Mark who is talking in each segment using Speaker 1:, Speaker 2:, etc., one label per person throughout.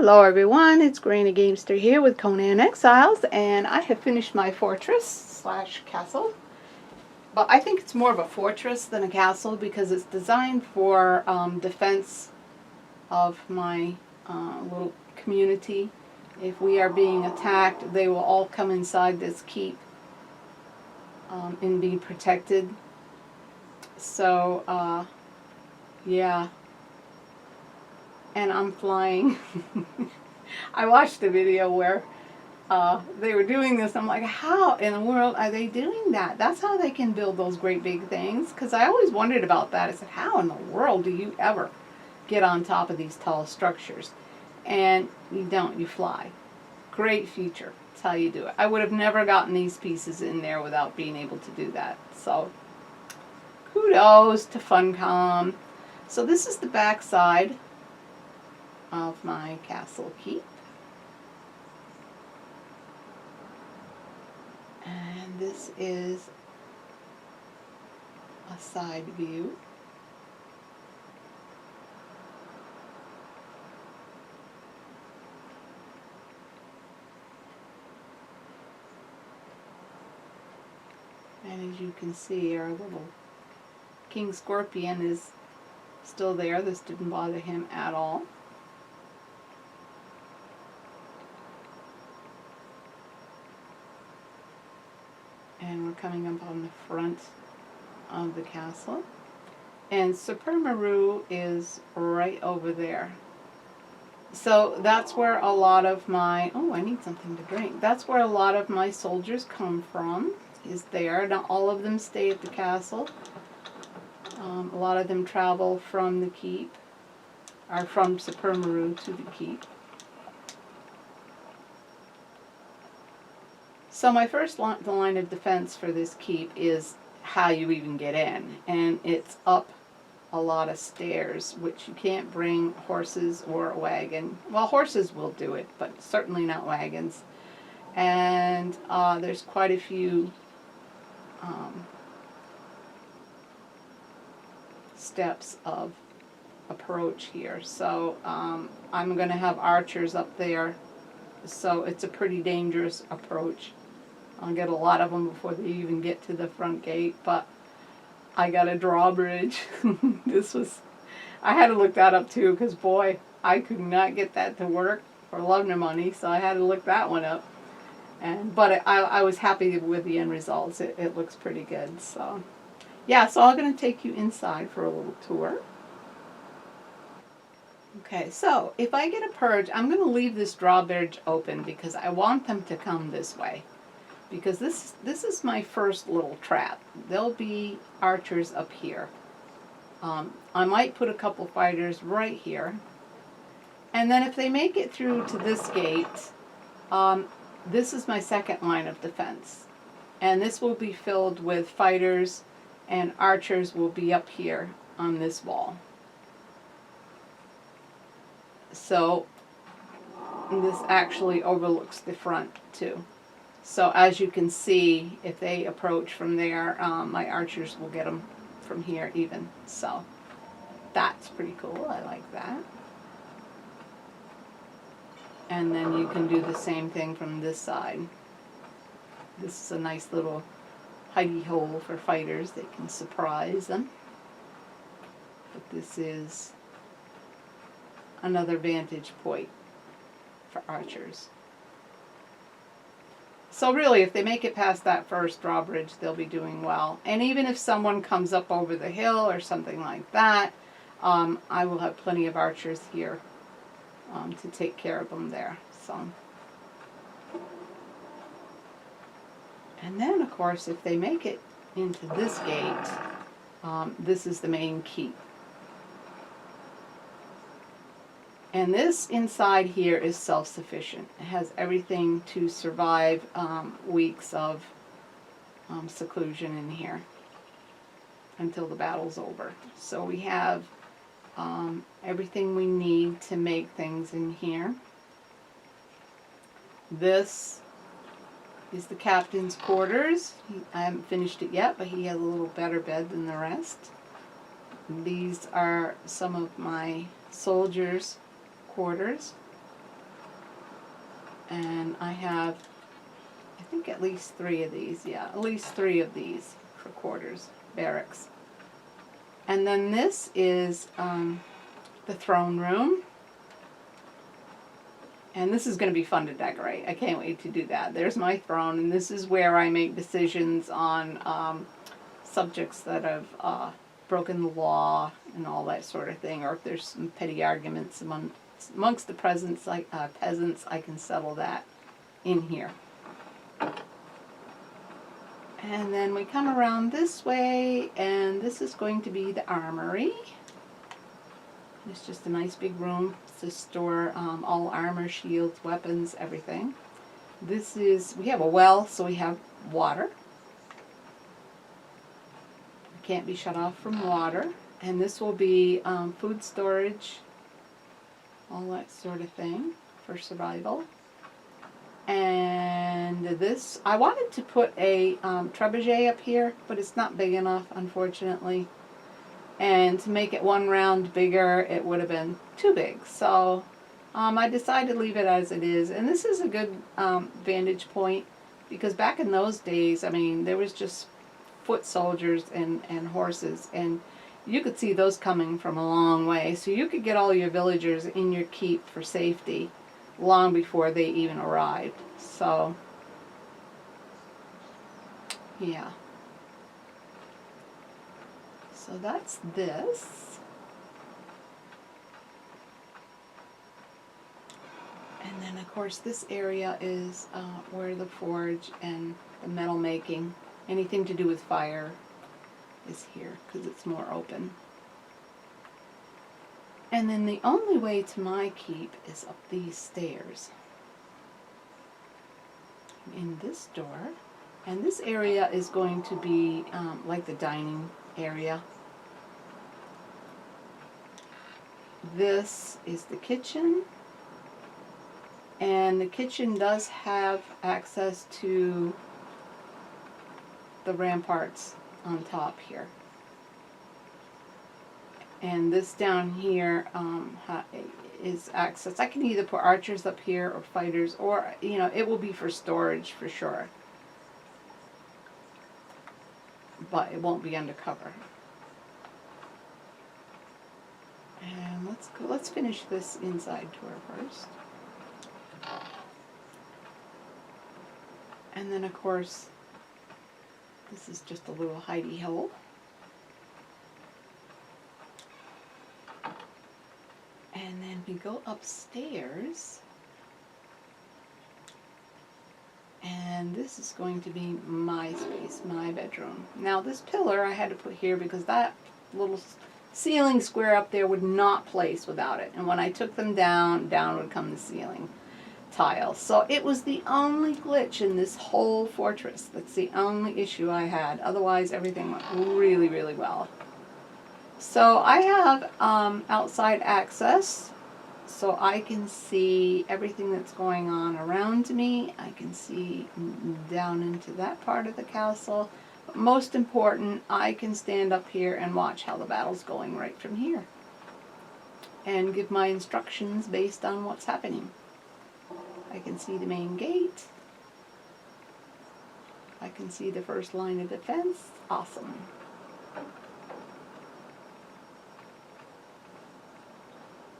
Speaker 1: Hello everyone, it's Granny Gamester here with Conan Exiles, and I have finished my fortress slash castle. But I think it's more of a fortress than a castle because it's designed for defense of my little community. If we are being attacked, they will all come inside this keep and be protected. So, yeah. And I'm flying. I watched a video where they were doing this. I'm like, how in the world are they doing that? That's how they can build those great big things. Because I always wondered about that. I said, how in the world do you ever get on top of these tall structures? And you don't, you fly. Great feature. That's how you do it. I would have never gotten these pieces in there without being able to do that. So kudos to Funcom. So this is the back side of my castle keep. And this is a side view. And as you can see, our little King Scorpion is still there. This didn't bother him at all. And we're coming up on the front of the castle. And Supermaru is right over there. So that's where a lot of my, oh, I need something to drink. That's where a lot of my soldiers come from, is there. Not all of them stay at the castle. A lot of them travel from the keep, or from Supermaru to the keep. So my first line of defense for this keep is how you even get in. And it's up a lot of stairs, which you can't bring horses or a wagon. Well, horses will do it, but certainly not wagons. And there's quite a few steps of approach here. So I'm going to have archers up there. So it's a pretty dangerous approach. I'll get a lot of them before they even get to the front gate, but I got a drawbridge. I had to look that up too, because boy, I could not get that to work for love nor money, so I had to look that one up. But I was happy with the end results. It looks pretty good. So yeah, so I'm going to take you inside for a little tour. Okay, so if I get a purge, I'm going to leave this drawbridge open because I want them to come this way. Because this is my first little trap. There'll be archers up here. I might put a couple fighters right here. And then if they make it through to this gate, this is my second line of defense. And this will be filled with fighters, and archers will be up here on this wall. So this actually overlooks the front too. So as you can see, if they approach from there, my archers will get them from here even. So that's pretty cool. I like that. And then you can do the same thing from this side. This is a nice little hidey hole for fighters. They can surprise them. But this is another vantage point for archers. So really, if they make it past that first drawbridge, they'll be doing well. And even if someone comes up over the hill or something like that, I will have plenty of archers here to take care of them there. So, and then, of course, if they make it into this gate, this is the main keep. And this inside here is self-sufficient. It has everything to survive weeks of seclusion in here until the battle's over. So we have everything we need to make things in here. This is the captain's quarters. I haven't finished it yet, but he has a little better bed than the rest. These are some of my soldiers' quarters. And I have, I think, at least 3 of these. Yeah, at least 3 of these for quarters, barracks. And then this is the throne room. And this is going to be fun to decorate. I can't wait to do that. There's my throne, and this is where I make decisions on subjects that have broken the law and all that sort of thing, or if there's some petty arguments amongst the peasants, I can settle that in here. And then we come around this way, and this is going to be the armory. It's just a nice big room to store all armor, shields, weapons, everything. This is, we have a well, so we have water. Can't be shut off from water. And this will be food storage, all that sort of thing for survival. And this, I wanted to put a trebuchet up here, but it's not big enough, unfortunately. And to make it one round bigger, it would have been too big. So I decided to leave it as it is. And this is a good vantage point, because back in those days, I mean, there was just foot soldiers and horses, and you could see those coming from a long way. So you could get all your villagers in your keep for safety long before they even arrived. So, yeah. So that's this. And then of course this area is where the forge and the metal making, anything to do with fire, is here because it's more open. And then the only way to my keep is up these stairs. In this door. And this area is going to be like the dining area. This is the kitchen. And the kitchen does have access to the ramparts on top here. And this down here is access. I can either put archers up here or fighters, or, you know, it will be for storage for sure. But it won't be undercover. And let's finish this inside tour first. And then of course, this is just a little hidey hole. And then we go upstairs, and this is going to be my space, my bedroom. Now this pillar I had to put here because that little ceiling square up there would not place without it. And when I took them down, down would come the ceiling tile. So it was the only glitch in this whole fortress. That's the only issue I had. Otherwise everything went really, really well. So I have outside access, so I can see everything that's going on around me. I can see down into that part of the castle. But most important, I can stand up here and watch how the battle's going right from here. And give my instructions based on what's happening. I can see the main gate. I can see the first line of defense. Awesome.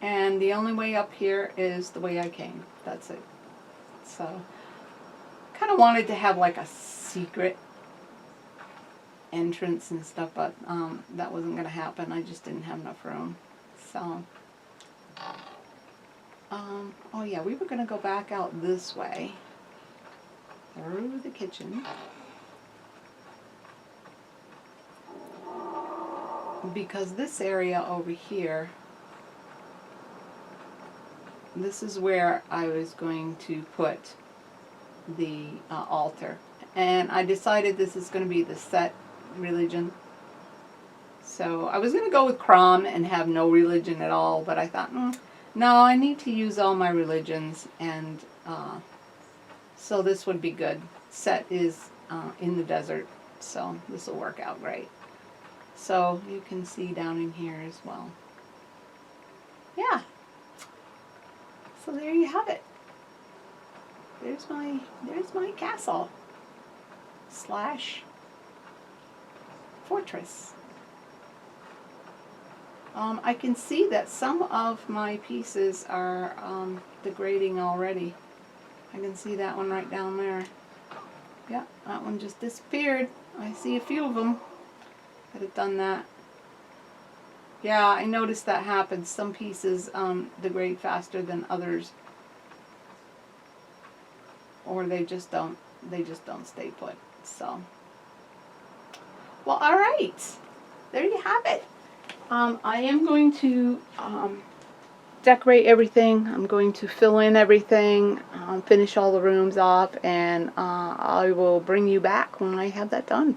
Speaker 1: And the only way up here is the way I came. That's it. So, kind of wanted to have like a secret entrance and stuff, but that wasn't going to happen. I just didn't have enough room. So, oh yeah, we were going to go back out this way through the kitchen. Because this area over here, this is where I was going to put the altar. And I decided this is going to be the set religion. So I was going to go with Crom and have no religion at all, but I thought, no, I need to use all my religions, and so this would be good. Set is in the desert, so this will work out great. So you can see down in here as well. Yeah. So there you have it. there's my castle slash fortress. I can see that some of my pieces are degrading already. I can see that one right down there. Yeah, that one just disappeared. I see a few of them that have done that. Yeah, I noticed that happens. Some pieces degrade faster than others, or they just don't stay put. So, well, all right, there you have it. I am going to decorate everything. I'm going to fill in everything, finish all the rooms off, and I will bring you back when I have that done.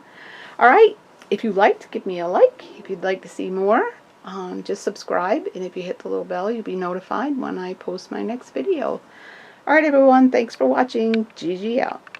Speaker 1: All right, if you liked, give me a like. If you'd like to see more, just subscribe, and if you hit the little bell, you'll be notified when I post my next video. All right, everyone, thanks for watching. GG out.